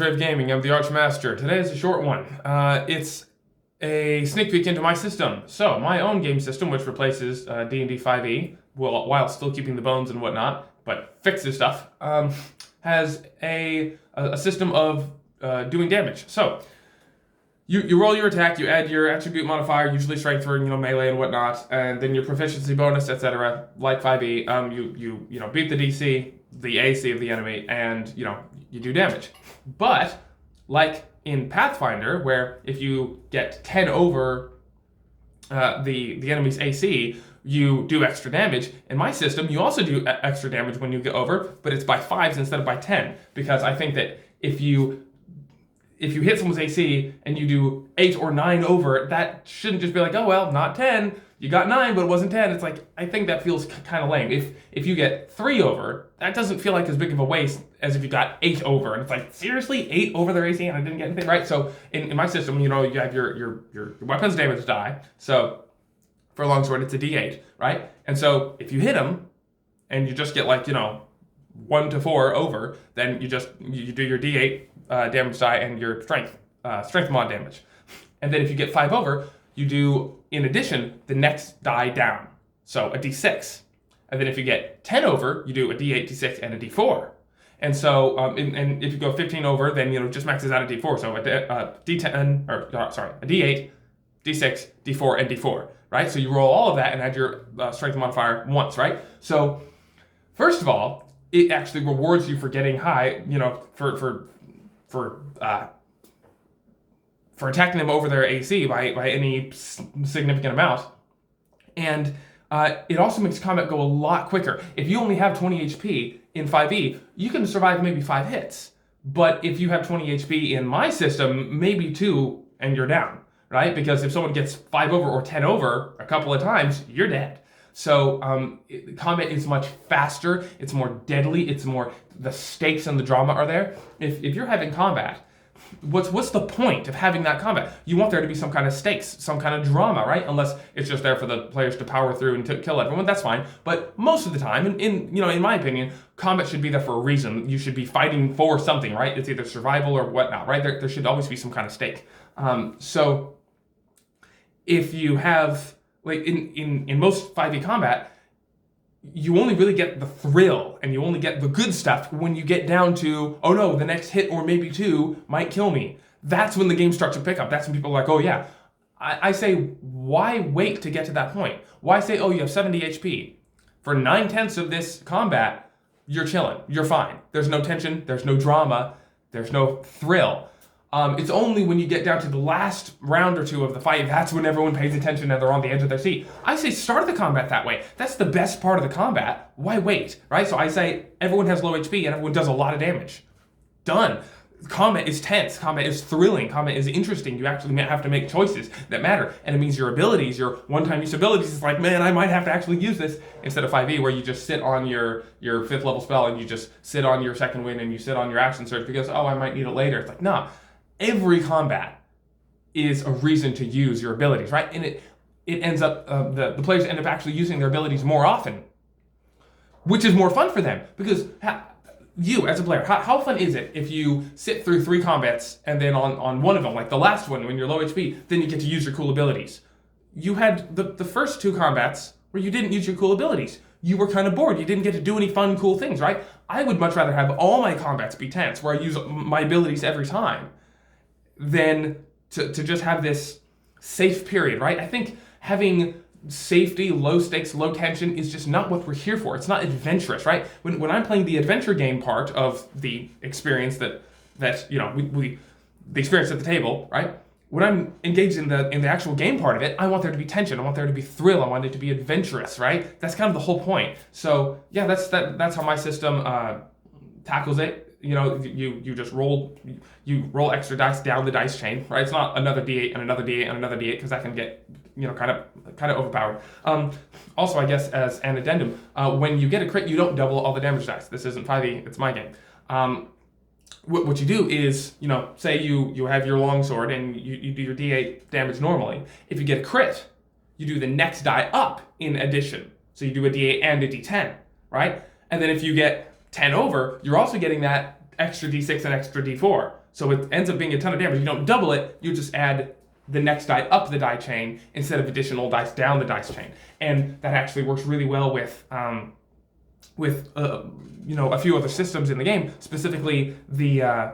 Trave Gaming. I'm the Archmaster. Today is a short one. It's a sneak peek into my system. So, my own game system, which replaces D&D 5e, while still keeping the bones and whatnot, but fixes stuff, has a system of doing damage. So, you roll your attack, you add your attribute modifier, usually strength for melee and whatnot, and then your proficiency bonus, etc. Like 5e, you beat the DC, the AC of the enemy, and you do damage. But like in Pathfinder, where if you get 10 over the enemy's AC, you do extra damage. In my system, you also do extra damage when you get over, but it's by 5s instead of by 10, because I think that if you hit someone's AC and you do 8 or 9 over, that shouldn't just be like, oh well, not 10, you got 9 but it wasn't 10. It's like, I think that feels kind of lame. If you get 3 over, that doesn't feel like as big of a waste as if you got 8 over. And it's like, seriously, 8 over their AC and I didn't get anything, right? So in my system, you have your weapons damage die. So for a longsword, it's a D8, right? And so if you hit them and you just get 1 to 4 over, then you do your D8 damage die and your strength mod damage. And then if you get 5 over, you do, in addition, the next die down. So a D6. And then if you get 10 over, you do a D8, D6, and a D4. And so, and if you go 15 over, then, just maxes out a D4. So a D10, a D8, D6, D4, and D4, right? So you roll all of that and add your strength modifier once, right? So, first of all, it actually rewards you for getting high, for attacking them over their AC by any significant amount. And it also makes combat go a lot quicker. If you only have 20 HP in 5e, you can survive maybe 5 hits. But if you have 20 HP in my system, maybe 2 and you're down, right? Because if someone gets 5 over or 10 over a couple of times, you're dead. So combat is much faster, it's more deadly, the stakes and the drama are there. If you're having combat, what's the point of having that combat? You want there to be some kind of stakes, some kind of drama, right? Unless it's just there for the players to power through and to kill everyone, that's fine. But most of the time, in my opinion, combat should be there for a reason. You should be fighting for something, right? It's either survival or whatnot, right? There should always be some kind of stake. So if you have, in most 5e combat, you only really get the thrill and you only get the good stuff when you get down to, oh no, the next hit or maybe 2 might kill me. That's when the game starts to pick up. That's when people are like, oh yeah. I say, why wait to get to that point? Why say, oh, you have 70 HP? For 9/10 of this combat, you're chilling. You're fine. There's no tension. There's no drama. There's no thrill. It's only when you get down to the last round or 2 of the fight, that's when everyone pays attention and they're on the edge of their seat. I say start the combat that way. That's the best part of the combat. Why wait, right? So I say everyone has low HP and everyone does a lot of damage. Done. Combat is tense. Combat is thrilling. Combat is interesting. You actually have to make choices that matter. And it means your abilities, your one-time use abilities, is like, man, I might have to actually use this, instead of 5e where you just sit on your 5th level spell and you just sit on your second wind and you sit on your action surge because, oh, I might need it later. It's like, nah. Every combat is a reason to use your abilities, right? And it ends up, the players end up actually using their abilities more often, which is more fun for them. Because you, as a player, how fun is it if you sit through 3 combats and then on one of them, like the last one when you're low HP, then you get to use your cool abilities? You had the first 2 combats where you didn't use your cool abilities. You were kind of bored. You didn't get to do any fun, cool things, right? I would much rather have all my combats be tense, where I use my abilities every time, than to just have this safe period, right? I think having safety, low stakes, low tension is just not what we're here for. It's not adventurous, right? When I'm playing the adventure game part of the experience that the experience at the table, right? When I'm engaged in the actual game part of it, I want there to be tension. I want there to be thrill. I want it to be adventurous, right? That's kind of the whole point. So yeah, that's how my system tackles it. You just roll extra dice down the dice chain, right? It's not another D8 and another D8 and another D8, because that can get kind of overpowered. Also, I guess as an addendum, when you get a crit, you don't double all the damage dice. This isn't 5e, it's my game. What you do is, say you have your longsword and you do your D8 damage normally. If you get a crit, you do the next die up in addition. So you do a D8 and a D10, right? And then if you get 10 over, you're also getting that extra D6 and extra D4. So it ends up being a ton of damage. You don't double it, you just add the next die up the die chain instead of additional dice down the dice chain. And that actually works really well with a few other systems in the game, specifically the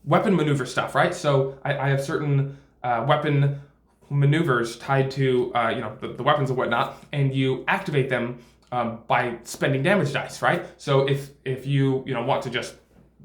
weapon maneuver stuff, right? So I have certain weapon maneuvers tied to the weapons and whatnot, and you activate them by spending damage dice, right? So if you want to just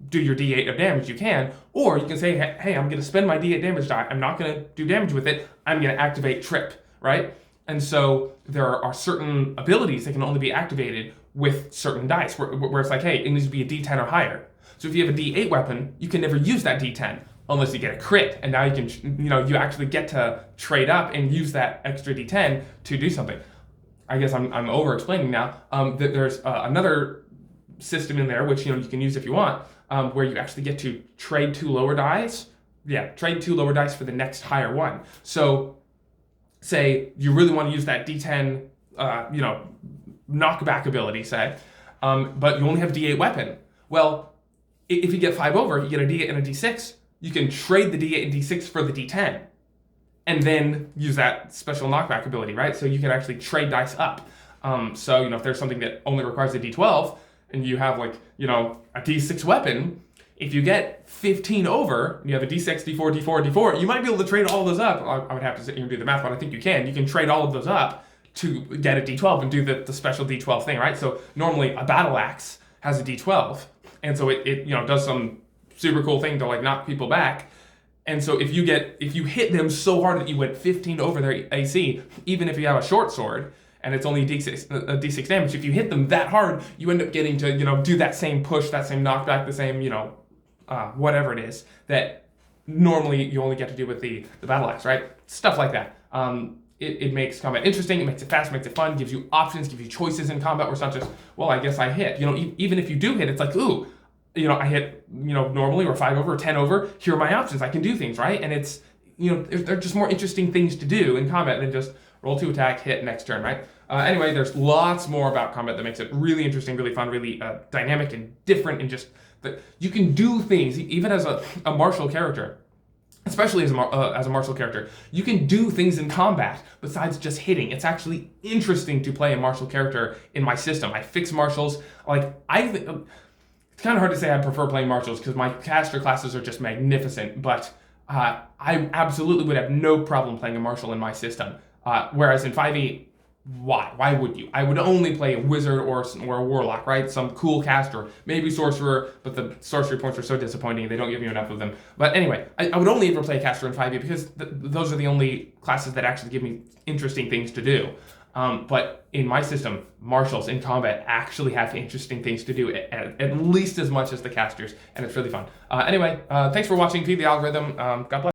do your D8 of damage, you can, or you can say, hey, I'm going to spend my D8 damage die. I'm not going to do damage with it. I'm going to activate Trip, right? And so there are certain abilities that can only be activated with certain dice, where it's like, hey, it needs to be a D10 or higher. So if you have a D8 weapon, you can never use that D10 unless you get a crit, and now you can, you actually get to trade up and use that extra D10 to do something. I guess I'm over-explaining now. There's another system in there, which you can use if you want, where you actually get to trade 2 lower dice. Yeah, trade 2 lower dice for the next higher one. So say you really want to use that D10, knockback ability, say, but you only have D8 weapon. Well, if you get 5 over, you get a D8 and a D6, you can trade the D8 and D6 for the D10, and then use that special knockback ability, right? So you can actually trade dice up. So if there's something that only requires a D12, and you have a D6 weapon, if you get 15 over, and you have a D6, D4, D4, D4, you might be able to trade all of those up. I would have to sit here and do the math, but I think you can. You can trade all of those up to get a D12 and do the special D12 thing, right? So normally a battle axe has a D12, and so it does some super cool thing to knock people back. And so if you hit them so hard that you went 15 over their AC, even if you have a short sword and it's only a D6 damage, if you hit them that hard, you end up getting to do that same push, that same knockback, the same whatever it is that normally you only get to do with the battle axe, right? Stuff like that. It makes combat interesting, it makes it fast, makes it fun, gives you options, gives you choices in combat where it's not just, well, I guess I hit. Even if you do hit, it's like, ooh, I hit, normally, or 5 over, or 10 over, here are my options, I can do things, right? And it's, they're just more interesting things to do in combat than just roll to attack, hit, next turn, right? Anyway, there's lots more about combat that makes it really interesting, really fun, really dynamic and different, and just that you can do things, even as a martial character. Especially as a martial character, you can do things in combat besides just hitting. It's actually interesting to play a martial character in my system. I fix martials. It's kind of hard to say I prefer playing martials because my caster classes are just magnificent, but I absolutely would have no problem playing a martial in my system. Whereas in 5e, why? Why would you? I would only play a wizard or a warlock, right? Some cool caster, maybe sorcerer, but the sorcery points are so disappointing, they don't give you enough of them. But anyway, I would only ever play a caster in 5e because those are the only classes that actually give me interesting things to do. But in my system, martials in combat actually have interesting things to do at least as much as the casters, and it's really fun. Anyway, thanks for watching Feed the Algorithm. God bless.